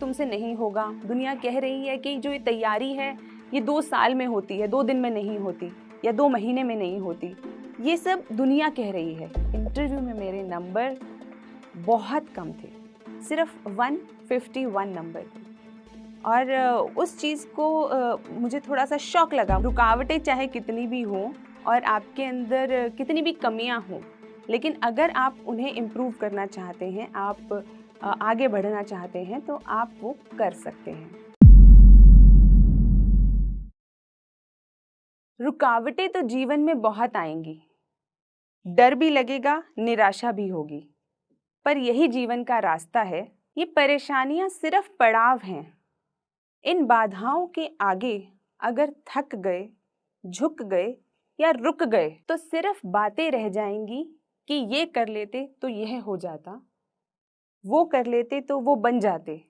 तुमसे नहीं होगा, दुनिया कह रही है कि जो ये तैयारी है ये 2 साल में होती है, 2 दिन में नहीं होती या 2 महीने में नहीं होती। ये सब दुनिया कह रही है। इंटरव्यू में मेरे नंबर बहुत कम थे, सिर्फ 151 नंबर थे और उस चीज़ को मुझे थोड़ा सा शॉक लगा। रुकावटें चाहे कितनी भी हों और आपके अंदर कितनी भी कमियां हों, लेकिन अगर आप उन्हें इम्प्रूव करना चाहते हैं, आप आगे बढ़ना चाहते हैं तो आप वो कर सकते हैं। रुकावटें तो जीवन में बहुत आएंगी, डर भी लगेगा, निराशा भी होगी, पर यही जीवन का रास्ता है। ये परेशानियां सिर्फ पड़ाव हैं। इन बाधाओं के आगे अगर थक गए, झुक गए या रुक गए तो सिर्फ बातें रह जाएंगी कि ये कर लेते तो यह हो जाता, वो कर लेते तो वो बन जाते।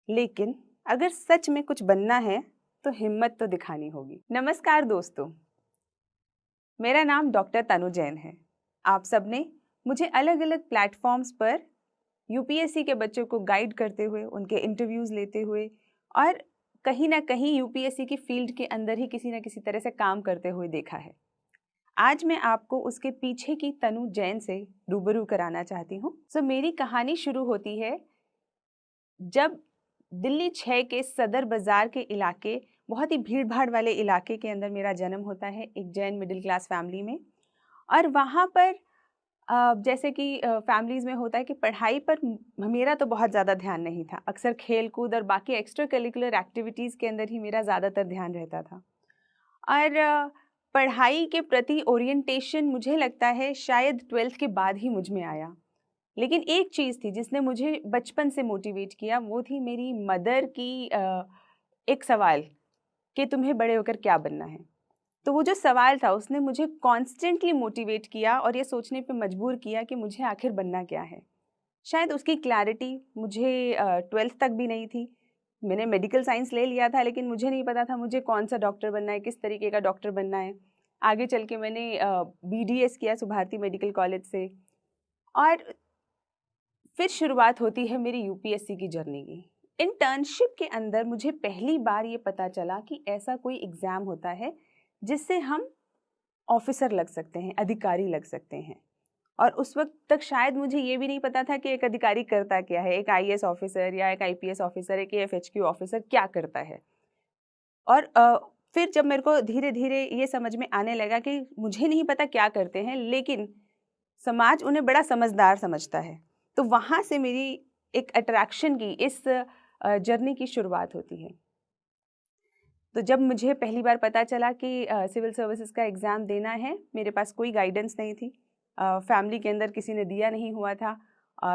लेकिन अगर सच में कुछ बनना है तो हिम्मत तो दिखानी होगी। नमस्कार दोस्तों, मेरा नाम डॉक्टर तनु जैन है। आप सबने मुझे अलग अलग प्लेटफॉर्म्स पर यूपीएससी के बच्चों को गाइड करते हुए, उनके इंटरव्यूज़ लेते हुए और कहीं ना कहीं यूपीएससी की फील्ड के अंदर ही किसी न किसी तरह से काम करते हुए देखा है। आज मैं आपको उसके पीछे की तनु जैन से रूबरू कराना चाहती हूँ। मेरी कहानी शुरू होती है जब दिल्ली 6 के सदर बाज़ार के इलाके, बहुत ही भीड़ भाड़ वाले इलाके के अंदर मेरा जन्म होता है, एक जैन मिडिल क्लास फैमिली में। और वहाँ पर जैसे कि फैमिलीज़ में होता है कि पढ़ाई पर मेरा तो बहुत ज़्यादा ध्यान नहीं था। अक्सर खेल कूद और बाकी एक्स्ट्रा करिकुलर एक्टिविटीज़ के अंदर ही मेरा ज़्यादातर ध्यान रहता था। और पढ़ाई के प्रति ओरिएंटेशन मुझे लगता है शायद 12th के बाद ही मुझ में आया। लेकिन एक चीज़ थी जिसने मुझे बचपन से मोटिवेट किया, वो थी मेरी मदर की एक सवाल कि तुम्हें बड़े होकर क्या बनना है। तो वो जो सवाल था उसने मुझे कॉन्स्टेंटली मोटिवेट किया और ये सोचने पे मजबूर किया कि मुझे आखिर बनना क्या है। शायद उसकी क्लैरिटी मुझे 12th तक भी नहीं थी। मैंने मेडिकल साइंस ले लिया था, लेकिन मुझे नहीं पता था मुझे कौन सा डॉक्टर बनना है, किस तरीके का डॉक्टर बनना है। आगे चल के मैंने BDS किया सुभारती मेडिकल कॉलेज से और फिर शुरुआत होती है मेरी यूपीएससी की जर्नी की। इंटर्नशिप के अंदर मुझे पहली बार ये पता चला कि ऐसा कोई एग्ज़ाम होता है जिससे हम ऑफिसर लग सकते हैं, अधिकारी लग सकते हैं। और उस वक्त तक शायद मुझे ये भी नहीं पता था कि एक अधिकारी करता क्या है, एक IAS ऑफिसर या एक IPS ऑफिसर, एक AFHQ ऑफिसर क्या करता है। और फिर जब मेरे को धीरे धीरे ये समझ में आने लगा कि मुझे नहीं पता क्या करते हैं, लेकिन समाज उन्हें बड़ा समझदार समझता है, तो वहाँ से मेरी एक अट्रैक्शन की, इस जर्नी की शुरुआत होती है। तो जब मुझे पहली बार पता चला कि सिविल सर्विसेज का एग्ज़ाम देना है, मेरे पास कोई गाइडेंस नहीं थी, फैमिली के अंदर किसी ने दिया नहीं हुआ था।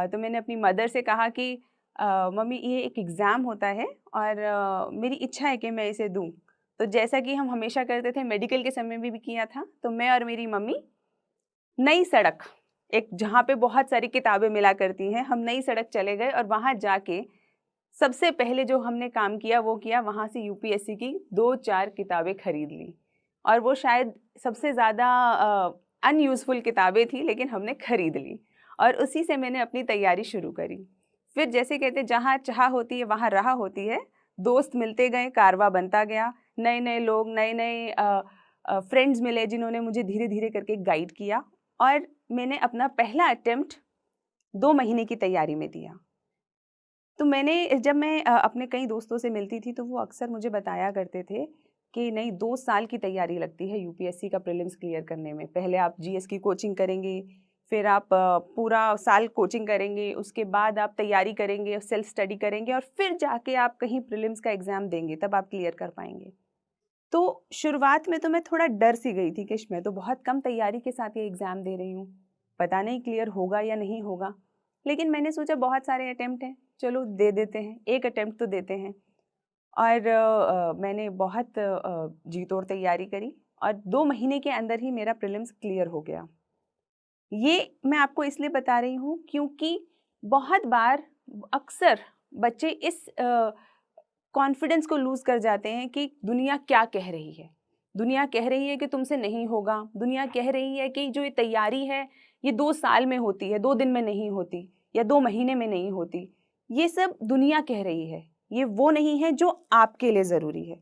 तो मैंने अपनी मदर से कहा कि मम्मी ये एक एग्ज़ाम होता है और मेरी इच्छा है कि मैं इसे दूँ। तो जैसा कि हम हमेशा करते थे, मेडिकल के समय में भी किया था, तो मैं और मेरी मम्मी नई सड़क, एक जहाँ पे बहुत सारी किताबें मिला करती हैं, हम नई सड़क चले गए और वहाँ जाके सबसे पहले जो हमने काम किया वो किया, वहाँ से यूपीएससी की 2-4 किताबें खरीद ली। और वो शायद सबसे ज़्यादा अनयूज़फुल किताबें थी, लेकिन हमने खरीद ली और उसी से मैंने अपनी तैयारी शुरू करी। फिर जैसे कहते जहाँ चाह होती है वहाँ राह होती है, दोस्त मिलते गए, कारवां बनता गया, नए नए लोग, नए नए फ्रेंड्स मिले जिन्होंने मुझे धीरे धीरे करके गाइड किया और मैंने अपना पहला अटेम्प्ट 2 महीने की तैयारी में दिया। तो जब मैं अपने कई दोस्तों से मिलती थी तो वो अक्सर मुझे बताया करते थे कि नहीं, 2 साल की तैयारी लगती है यूपीएससी का प्रीलिम्स क्लियर करने में। पहले आप जीएस की कोचिंग करेंगे, फिर आप पूरा साल कोचिंग करेंगे, उसके बाद आप तैयारी करेंगे, सेल्फ स्टडी करेंगे और फिर जाके आप कहीं प्रीलिम्स का एग्ज़ाम देंगे, तब आप क्लियर कर पाएंगे। तो शुरुआत में तो मैं थोड़ा डर सी गई थी कि मैं तो बहुत कम तैयारी के साथ ये एग्ज़ाम दे रही हूँ, पता नहीं क्लियर होगा या नहीं होगा। लेकिन मैंने सोचा बहुत सारे अटेम्प्ट हैं, चलो दे देते हैं, एक अटेम्प्ट तो देते हैं। और मैंने बहुत जी तोड़ तैयारी करी और 2 महीने के अंदर ही मेरा प्रीलिम्स क्लियर हो गया। ये मैं आपको इसलिए बता रही हूँ क्योंकि बहुत बार अक्सर बच्चे इस कॉन्फिडेंस को लूज़ कर जाते हैं कि दुनिया क्या कह रही है। दुनिया कह रही है कि तुमसे नहीं होगा, दुनिया कह रही है कि जो ये तैयारी है ये 2 साल में होती है, 2 दिन में नहीं होती या 2 महीने में नहीं होती। ये सब दुनिया कह रही है, ये वो नहीं है जो आपके लिए ज़रूरी है।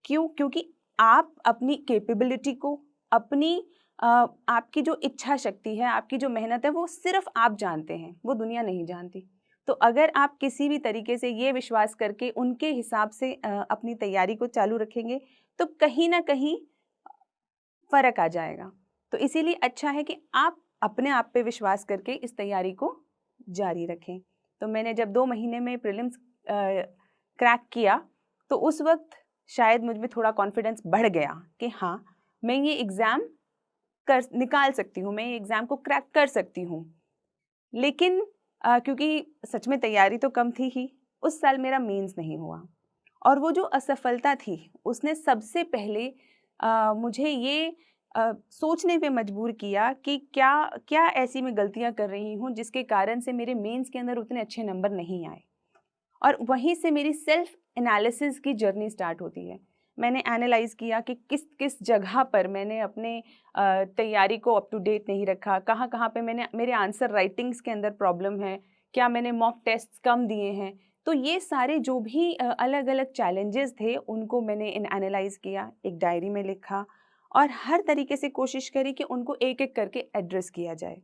क्यों? क्योंकि आप अपनी कैपेबिलिटी को, अपनी आपकी जो इच्छा शक्ति है, आपकी जो मेहनत है, वो सिर्फ आप जानते हैं, वो दुनिया नहीं जानती। तो अगर आप किसी भी तरीके से ये विश्वास करके उनके हिसाब से अपनी तैयारी को चालू रखेंगे तो कहीं ना कहीं फ़र्क आ जाएगा। तो इसीलिए अच्छा है कि आप अपने आप पे विश्वास करके इस तैयारी को जारी रखें। तो मैंने जब 2 महीने में प्रीलिम्स क्रैक किया तो उस वक्त शायद मुझ में थोड़ा कॉन्फिडेंस बढ़ गया कि हाँ, मैं ये एग्ज़ाम निकाल सकती हूँ, मैं ये एग्ज़ाम को क्रैक कर सकती हूँ। लेकिन क्योंकि सच में तैयारी तो कम थी ही, उस साल मेरा मेंस नहीं हुआ और वो जो असफलता थी उसने सबसे पहले मुझे ये सोचने पे मजबूर किया कि क्या क्या ऐसी मैं गलतियां कर रही हूँ जिसके कारण से मेरे मेंस के अंदर उतने अच्छे नंबर नहीं आए। और वहीं से मेरी सेल्फ एनालिसिस की जर्नी स्टार्ट होती है। मैंने एनालाइज़ किया कि किस किस जगह पर मैंने अपने तैयारी को अप टू डेट नहीं रखा, कहाँ कहाँ पे मैंने मेरे आंसर राइटिंग्स के अंदर प्रॉब्लम है, क्या मैंने मॉक टेस्ट्स कम दिए हैं। तो ये सारे जो भी अलग अलग चैलेंजेस थे उनको मैंने एनालाइज़ किया, एक डायरी में लिखा और हर तरीके से कोशिश करी कि उनको एक एक करके एड्रेस किया जाए।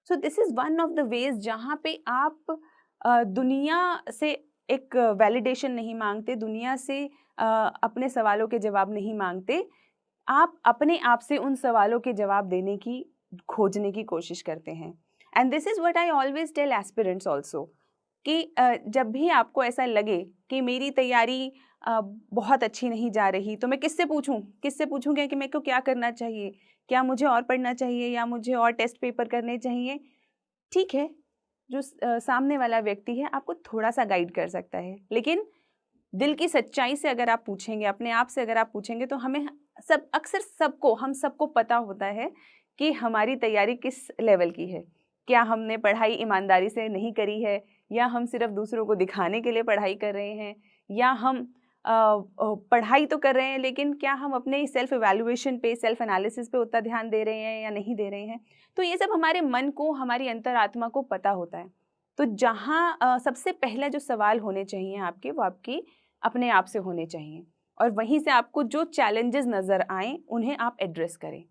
So this is one of the ways जहाँ पे आप दुनिया से एक वैलिडेशन नहीं मांगते, दुनिया से अपने सवालों के जवाब नहीं मांगते, आप अपने आप से उन सवालों के जवाब देने की, खोजने की कोशिश करते हैं। And this is what I always tell aspirants also कि जब भी आपको ऐसा लगे कि मेरी तैयारी बहुत अच्छी नहीं जा रही तो मैं किससे पूछूं, किससे पूछूंगी कि मेरे को क्या करना चाहिए, क्या मुझे और पढ़ना चाहिए या मुझे और टेस्ट पेपर करने चाहिए। ठीक है, जो सामने वाला व्यक्ति है आपको थोड़ा सा गाइड कर सकता है, लेकिन दिल की सच्चाई से अगर आप पूछेंगे, अपने आप से अगर आप पूछेंगे तो हमें हम सबको पता होता है कि हमारी तैयारी किस लेवल की है। क्या हमने पढ़ाई ईमानदारी से नहीं करी है, या हम सिर्फ दूसरों को दिखाने के लिए पढ़ाई कर रहे हैं, या हम पढ़ाई तो कर रहे हैं लेकिन क्या हम अपने सेल्फ इवैल्यूएशन पे, सेल्फ एनालिसिस पे उतना ध्यान दे रहे हैं या नहीं दे रहे हैं। तो ये सब हमारे मन को, हमारी अंतरात्मा को पता होता है। तो जहाँ सबसे पहला जो सवाल होने चाहिए आपके, वो आपकी अपने आप से होने चाहिए और वहीं से आपको जो चैलेंजेस नज़र आएँ उन्हें आप एड्रेस करें।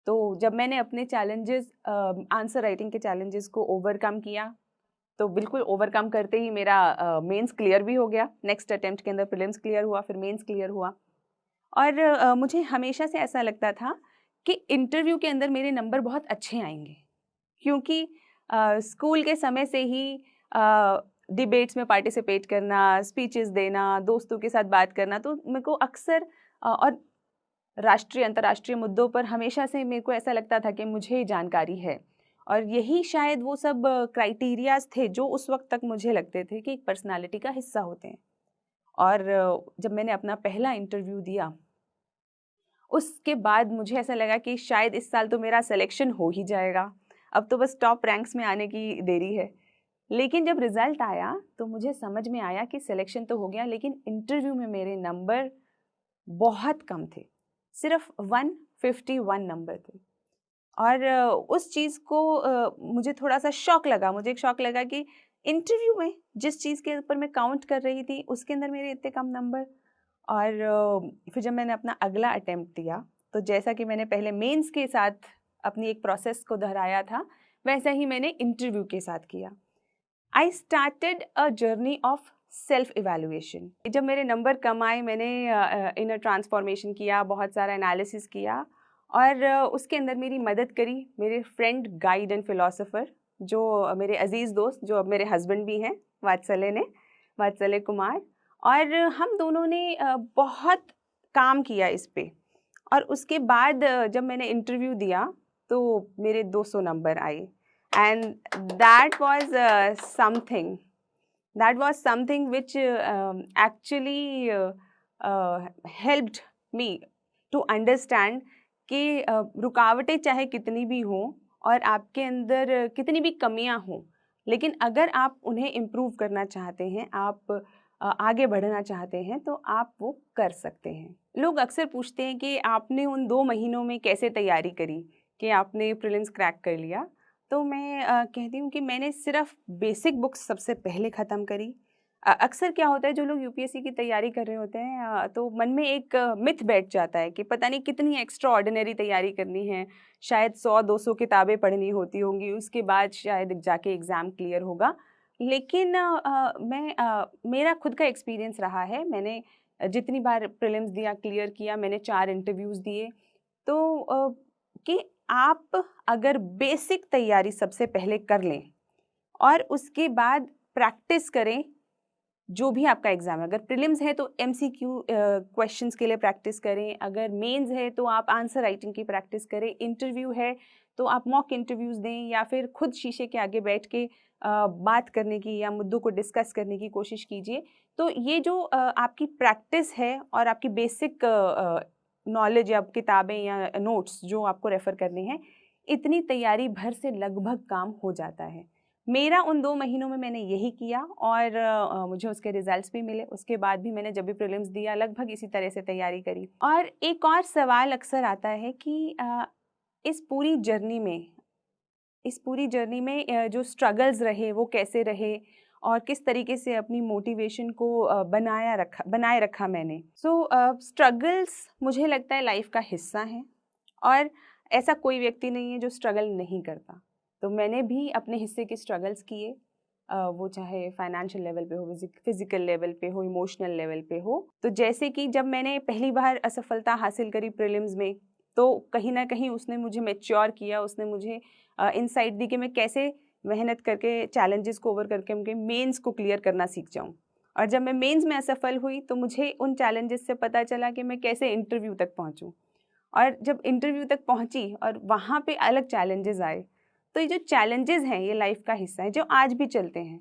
तो जब मैंने अपने चैलेंजेस, आंसर राइटिंग के चैलेंजेस को ओवरकम किया तो बिल्कुल ओवरकम करते ही मेरा मेंस क्लियर भी हो गया। नेक्स्ट अटेम्प्ट के अंदर प्रीलिम्स क्लियर हुआ, फिर मेंस क्लियर हुआ। और मुझे हमेशा से ऐसा लगता था कि इंटरव्यू के अंदर मेरे नंबर बहुत अच्छे आएंगे, क्योंकि स्कूल के समय से ही डिबेट्स में पार्टिसिपेट करना, स्पीचेस देना, दोस्तों के साथ बात करना, तो मेरे को अक्सर और राष्ट्रीय अंतर्राष्ट्रीय मुद्दों पर हमेशा से मेरे को ऐसा लगता था कि मुझे जानकारी है। और यही शायद वो सब क्राइटेरियाज थे जो उस वक्त तक मुझे लगते थे कि एक पर्सनालिटी का हिस्सा होते हैं। और जब मैंने अपना पहला इंटरव्यू दिया उसके बाद मुझे ऐसा लगा कि शायद इस साल तो मेरा सिलेक्शन हो ही जाएगा, अब तो बस टॉप रैंक्स में आने की देरी है। लेकिन जब रिज़ल्ट आया तो मुझे समझ में आया कि सिलेक्शन तो हो गया, लेकिन इंटरव्यू में मेरे नंबर बहुत कम थे, सिर्फ 151 नंबर थे। और उस चीज़ को मुझे थोड़ा सा शॉक लगा, मुझे एक शॉक लगा कि इंटरव्यू में जिस चीज़ के ऊपर मैं काउंट कर रही थी उसके अंदर मेरे इतने कम नंबर। और फिर जब मैंने अपना अगला अटेम्प्ट दिया तो जैसा कि मैंने पहले मेंस के साथ अपनी एक प्रोसेस को दोहराया था, वैसा ही मैंने इंटरव्यू के साथ किया। I started a journey of self evaluation. जब मेरे नंबर कम आए मैंने इनर ट्रांसफॉर्मेशन किया, बहुत सारा एनालिसिस किया और उसके अंदर मेरी मदद करी मेरे फ्रेंड, गाइड एंड फिलोसोफर, जो मेरे अजीज़ दोस्त, जो अब मेरे हस्बैंड भी हैं, वात्सल्य कुमार। और हम दोनों ने बहुत काम किया इस पे। और उसके बाद जब मैंने इंटरव्यू दिया तो मेरे 200 नंबर आए and that was something which actually helped me to understand कि रुकावटें चाहे कितनी भी हों और आपके अंदर कितनी भी कमियां हों, लेकिन अगर आप उन्हें इम्प्रूव करना चाहते हैं, आप आगे बढ़ना चाहते हैं तो आप वो कर सकते हैं। लोग अक्सर पूछते हैं कि आपने उन 2 महीनों में कैसे तैयारी करी कि आपने प्रीलिम्स क्रैक कर लिया। तो मैं कहती हूँ कि मैंने सिर्फ बेसिक बुक्स सबसे पहले ख़त्म करी। अक्सर क्या होता है, जो लोग यूपीएससी की तैयारी कर रहे होते हैं तो मन में एक मिथ बैठ जाता है कि पता नहीं कितनी एक्स्ट्रा ऑर्डिनरी तैयारी करनी है, शायद 100-200 किताबें पढ़नी होती होंगी, उसके बाद शायद जाके एग्ज़ाम क्लियर होगा। लेकिन मेरा खुद का एक्सपीरियंस रहा है, मैंने जितनी बार प्रीलिम्स दिया, क्लियर किया, मैंने 4 इंटरव्यूज़ दिए, तो कि आप अगर बेसिक तैयारी सबसे पहले कर लें और उसके बाद प्रैक्टिस करें, जो भी आपका एग्ज़ाम है, अगर प्रीलिम्स है तो एमसीक्यू क्वेश्चंस के लिए प्रैक्टिस करें, अगर मेंस है तो आप आंसर राइटिंग की प्रैक्टिस करें, इंटरव्यू है तो आप मॉक इंटरव्यूज़ दें या फिर खुद शीशे के आगे बैठ के बात करने की या मुद्दों को डिस्कस करने की कोशिश कीजिए। तो ये जो आपकी प्रैक्टिस है और आपकी बेसिक नॉलेज या किताबें या नोट्स जो आपको रेफ़र करने हैं, इतनी तैयारी भर से लगभग काम हो जाता है। मेरा उन 2 महीनों में मैंने यही किया और मुझे उसके रिज़ल्ट्स भी मिले। उसके बाद भी मैंने जब भी प्रीलिम्स दिया लगभग इसी तरह से तैयारी करी। और एक और सवाल अक्सर आता है कि इस पूरी जर्नी में जो स्ट्रगल्स रहे वो कैसे रहे और किस तरीके से अपनी मोटिवेशन को बनाए रखा मैंने। स्ट्रगल्स मुझे लगता है लाइफ का हिस्सा हैं और ऐसा कोई व्यक्ति नहीं है जो स्ट्रगल नहीं करता। तो मैंने भी अपने हिस्से के स्ट्रगल्स किए, वो चाहे फाइनेंशियल लेवल पे हो, फिजिकल लेवल पे हो, इमोशनल लेवल पे हो। तो जैसे कि जब मैंने पहली बार असफलता हासिल करी प्रीलिम्स में, तो कहीं ना कहीं उसने मुझे मैच्योर किया, उसने मुझे इनसाइट दी कि मैं कैसे मेहनत करके चैलेंजेस को ओवर करके उनके मेंस को क्लियर करना सीख जाऊँ। और जब मैं मेंस में असफल हुई तो मुझे उन चैलेंजेस से पता चला कि मैं कैसे इंटरव्यू तक पहुँचूँ। और जब इंटरव्यू तक पहुँची और वहाँ पे अलग चैलेंजेस आए, तो ये जो चैलेंजेस हैं ये लाइफ का हिस्सा है जो आज भी चलते हैं।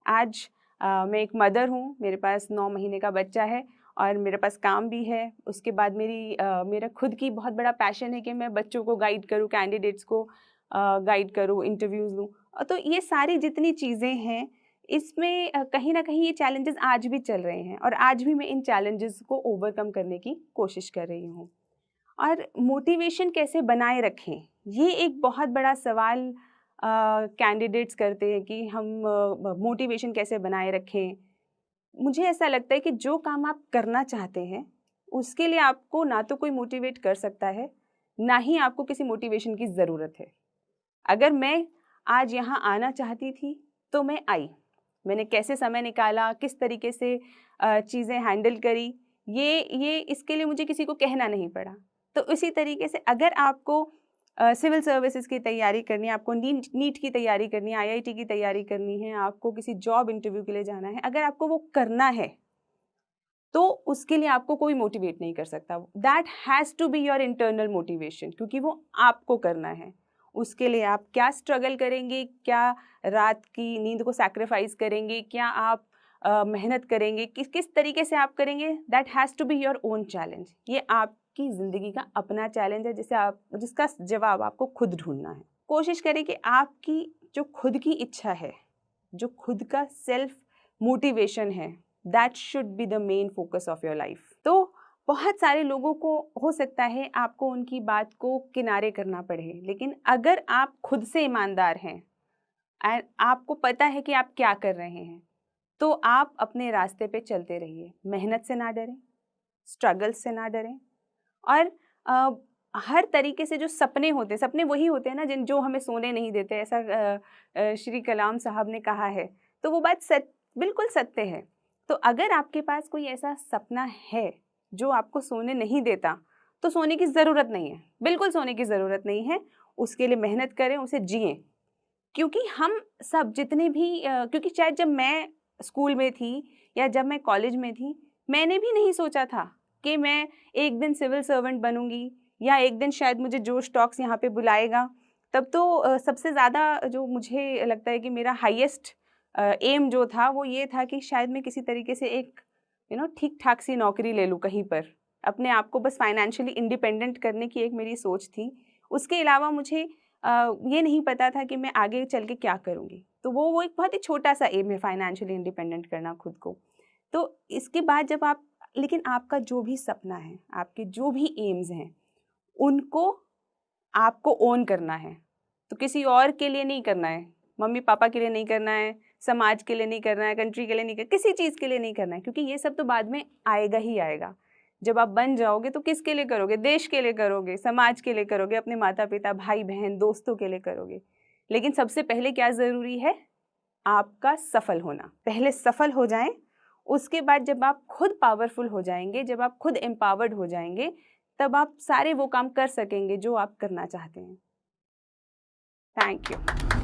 आज मैं एक मदर हूँ, मेरे पास 9 महीने का बच्चा है और मेरे पास काम भी है। उसके बाद मेरा खुद की बहुत बड़ा पैशन है कि मैं बच्चों को गाइड करूँ, कैंडिडेट्स को गाइड करूँ, इंटरव्यूज़ लूँ। तो ये सारी जितनी चीज़ें हैं, इसमें कहीं न कहीं ये चैलेंजेस आज भी चल रहे हैं और आज भी मैं इन चैलेंजेस को ओवरकम करने की कोशिश कर रही हूँ। और मोटिवेशन कैसे बनाए रखें, ये एक बहुत बड़ा सवाल कैंडिडेट्स करते हैं कि हम मोटिवेशन कैसे बनाए रखें। मुझे ऐसा लगता है कि जो काम आप करना चाहते हैं, उसके लिए आपको ना तो कोई मोटिवेट कर सकता है, ना ही आपको किसी मोटिवेशन की ज़रूरत है। अगर मैं आज यहाँ आना चाहती थी, तो मैं आई। मैंने कैसे समय निकाला, किस तरीके से चीज़ें हैंडल करी, ये इसके लिए मुझे किसी को कहना नहीं पड़ा। तो इसी तरीके से अगर आपको सिविल सर्विसेज की तैयारी करनी है, आपको नीट की तैयारी करनी है, आईआईटी की तैयारी करनी है, आपको किसी जॉब इंटरव्यू के लिए जाना है, अगर आपको वो करना है, तो उसके लिए आपको कोई मोटिवेट नहीं कर सकता। That has to be your internal motivation, क्योंकि वो आपको करना है। उसके लिए आप क्या स्ट्रगल करेंगे, क्या रात की नींद को सैक्रिफाइस करेंगे, क्या आप मेहनत करेंगे, किस तरीके से आप करेंगे, that has to be your own challenge. ये आपकी ज़िंदगी का अपना चैलेंज है जिसका जवाब आपको खुद ढूंढना है। कोशिश करें कि आपकी जो खुद की इच्छा है, जो खुद का सेल्फ मोटिवेशन है, that should be the main focus of your life. तो बहुत सारे लोगों को हो सकता है आपको उनकी बात को किनारे करना पड़े, लेकिन अगर आप खुद से ईमानदार हैं और आपको पता है कि आप क्या कर रहे हैं, तो आप अपने रास्ते पे चलते रहिए। मेहनत से ना डरें, स्ट्रगल्स से ना डरें और हर तरीके से जो सपने होते हैं, सपने वही होते हैं ना जो हमें सोने नहीं देते, ऐसा श्री कलाम साहब ने कहा है। तो वो बात बिल्कुल सत्य है। तो अगर आपके पास कोई ऐसा सपना है जो आपको सोने नहीं देता, तो सोने की ज़रूरत नहीं है, बिल्कुल सोने की ज़रूरत नहीं है। उसके लिए मेहनत करें, उसे जिएं। क्योंकि हम सब जितने भी क्योंकि शायद जब मैं स्कूल में थी या जब मैं कॉलेज में थी, मैंने भी नहीं सोचा था कि मैं एक दिन सिविल सर्वेंट बनूंगी या एक दिन शायद मुझे जोश टॉक्स यहाँ पे बुलाएगा। तब तो सबसे ज़्यादा जो मुझे लगता है कि मेरा हाईएस्ट एम जो था वो ये था कि शायद मैं किसी तरीके से एक ठीक ठाक सी नौकरी ले लूँ कहीं पर, अपने आप को बस फाइनेंशियली इंडिपेंडेंट करने की एक मेरी सोच थी। उसके अलावा मुझे ये नहीं पता था कि मैं आगे चल के क्या करूँगी। तो वो एक बहुत ही छोटा सा एम है, फाइनेंशियली इंडिपेंडेंट करना खुद को। तो इसके बाद जब लेकिन आपका जो भी सपना है, आपके जो भी एम्स हैं, उनको आपको ओन करना है। तो किसी और के लिए नहीं करना है, मम्मी पापा के लिए नहीं करना है, समाज के लिए नहीं करना है, कंट्री के लिए नहीं करना, किसी चीज़ के लिए नहीं करना है, क्योंकि ये सब तो बाद में आएगा ही आएगा। जब आप बन जाओगे तो किसके लिए करोगे? देश के लिए करोगे, समाज के लिए करोगे, अपने माता पिता, भाई बहन, दोस्तों के लिए करोगे। लेकिन सबसे पहले क्या ज़रूरी है? आपका सफल होना। पहले सफल हो जाएं, उसके बाद जब आप खुद पावरफुल हो जाएंगे, जब आप खुद एम्पावर्ड हो जाएंगे, तब आप सारे वो काम कर सकेंगे जो आप करना चाहते हैं। Thank you.